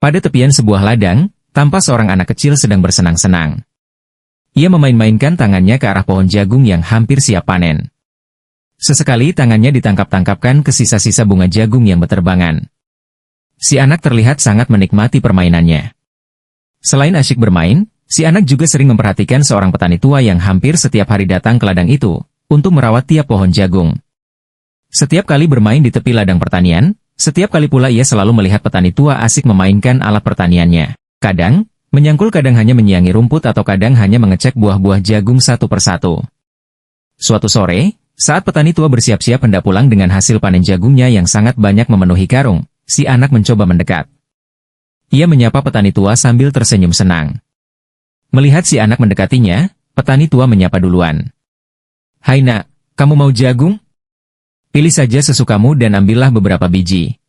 Pada tepian sebuah ladang, tampak seorang anak kecil sedang bersenang-senang. Ia memain-mainkan tangannya ke arah pohon jagung yang hampir siap panen. Sesekali tangannya ditangkap-tangkapkan ke sisa-sisa bunga jagung yang berterbangan. Si anak terlihat sangat menikmati permainannya. Selain asyik bermain, si anak juga sering memperhatikan seorang petani tua yang hampir setiap hari datang ke ladang itu, untuk merawat tiap pohon jagung. Setiap kali bermain di tepi ladang pertanian, setiap kali pula ia selalu melihat petani tua asik memainkan alat pertaniannya. Kadang, menyangkul, kadang hanya menyiangi rumput, atau kadang hanya mengecek buah-buah jagung satu persatu. Suatu sore, saat petani tua bersiap-siap hendak pulang dengan hasil panen jagungnya yang sangat banyak memenuhi karung, si anak mencoba mendekat. Ia menyapa petani tua sambil tersenyum senang. Melihat si anak mendekatinya, petani tua menyapa duluan. "Hai nak, kamu mau jagung? Pilih saja sesukamu dan ambillah beberapa biji.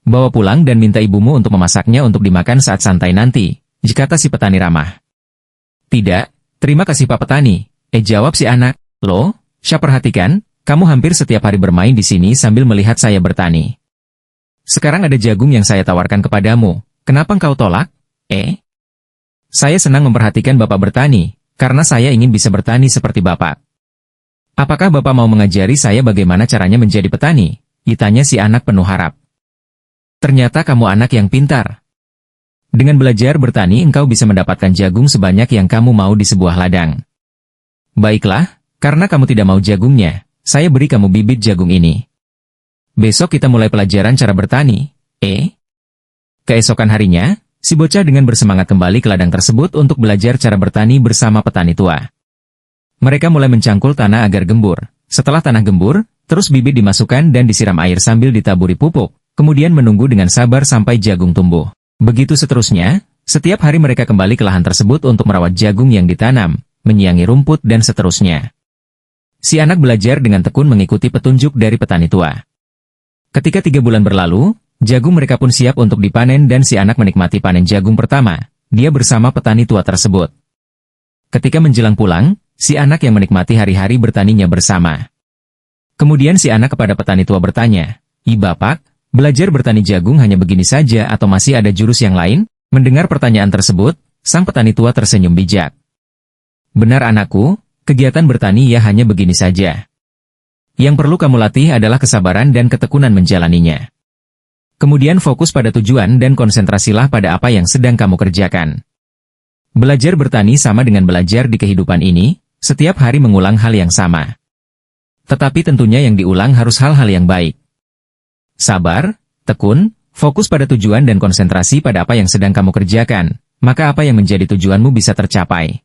Bawa pulang dan minta ibumu untuk memasaknya untuk dimakan saat santai nanti," kata si petani ramah. "Tidak, terima kasih Pak Petani," jawab si anak. "Loh, saya perhatikan, kamu hampir setiap hari bermain di sini sambil melihat saya bertani. Sekarang ada jagung yang saya tawarkan kepadamu, kenapa engkau tolak?" "Saya senang memperhatikan Bapak bertani, karena saya ingin bisa bertani seperti Bapak." "Apakah Bapak mau mengajari saya bagaimana caranya menjadi petani?" tanya si anak penuh harap. "Ternyata kamu anak yang pintar. Dengan belajar bertani engkau bisa mendapatkan jagung sebanyak yang kamu mau di sebuah ladang. Baiklah, karena kamu tidak mau jagungnya, saya beri kamu bibit jagung ini. Besok kita mulai pelajaran cara bertani." Keesokan harinya, si bocah dengan bersemangat kembali ke ladang tersebut untuk belajar cara bertani bersama petani tua. Mereka mulai mencangkul tanah agar gembur. Setelah tanah gembur, terus bibit dimasukkan dan disiram air sambil ditaburi pupuk, kemudian menunggu dengan sabar sampai jagung tumbuh. Begitu seterusnya, setiap hari mereka kembali ke lahan tersebut untuk merawat jagung yang ditanam, menyiangi rumput dan seterusnya. Si anak belajar dengan tekun mengikuti petunjuk dari petani tua. Ketika 3 bulan berlalu, jagung mereka pun siap untuk dipanen dan si anak menikmati panen jagung pertama, dia bersama petani tua tersebut. Ketika menjelang pulang, si anak yang menikmati hari-hari bertaninya bersama. Kemudian si anak kepada petani tua bertanya, Bapak, belajar bertani jagung hanya begini saja atau masih ada jurus yang lain?" Mendengar pertanyaan tersebut, sang petani tua tersenyum bijak. "Benar anakku, kegiatan bertani ya hanya begini saja. Yang perlu kamu latih adalah kesabaran dan ketekunan menjalaninya. Kemudian fokus pada tujuan dan konsentrasilah pada apa yang sedang kamu kerjakan. Belajar bertani sama dengan belajar di kehidupan ini, setiap hari mengulang hal yang sama. Tetapi tentunya yang diulang harus hal-hal yang baik. Sabar, tekun, fokus pada tujuan dan konsentrasi pada apa yang sedang kamu kerjakan, maka apa yang menjadi tujuanmu bisa tercapai."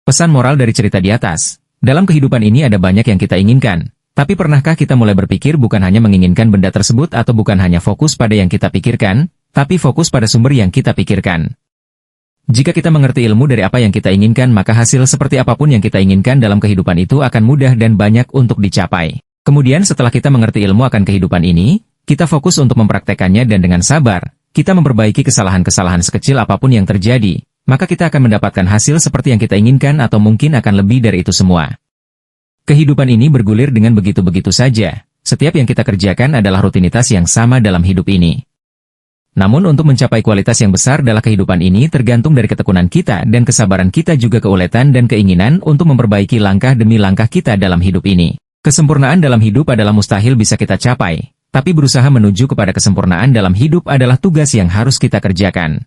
Pesan moral dari cerita di atas, dalam kehidupan ini ada banyak yang kita inginkan, tapi pernahkah kita mulai berpikir bukan hanya menginginkan benda tersebut atau bukan hanya fokus pada yang kita pikirkan, tapi fokus pada sumber yang kita pikirkan. Jika kita mengerti ilmu dari apa yang kita inginkan, maka hasil seperti apapun yang kita inginkan dalam kehidupan itu akan mudah dan banyak untuk dicapai. Kemudian setelah kita mengerti ilmu akan kehidupan ini, kita fokus untuk mempraktekannya dan dengan sabar, kita memperbaiki kesalahan-kesalahan sekecil apapun yang terjadi, maka kita akan mendapatkan hasil seperti yang kita inginkan atau mungkin akan lebih dari itu semua. Kehidupan ini bergulir dengan begitu-begitu saja, setiap yang kita kerjakan adalah rutinitas yang sama dalam hidup ini. Namun untuk mencapai kualitas yang besar dalam kehidupan ini tergantung dari ketekunan kita dan kesabaran kita juga keuletan dan keinginan untuk memperbaiki langkah demi langkah kita dalam hidup ini. Kesempurnaan dalam hidup adalah mustahil bisa kita capai, tapi berusaha menuju kepada kesempurnaan dalam hidup adalah tugas yang harus kita kerjakan.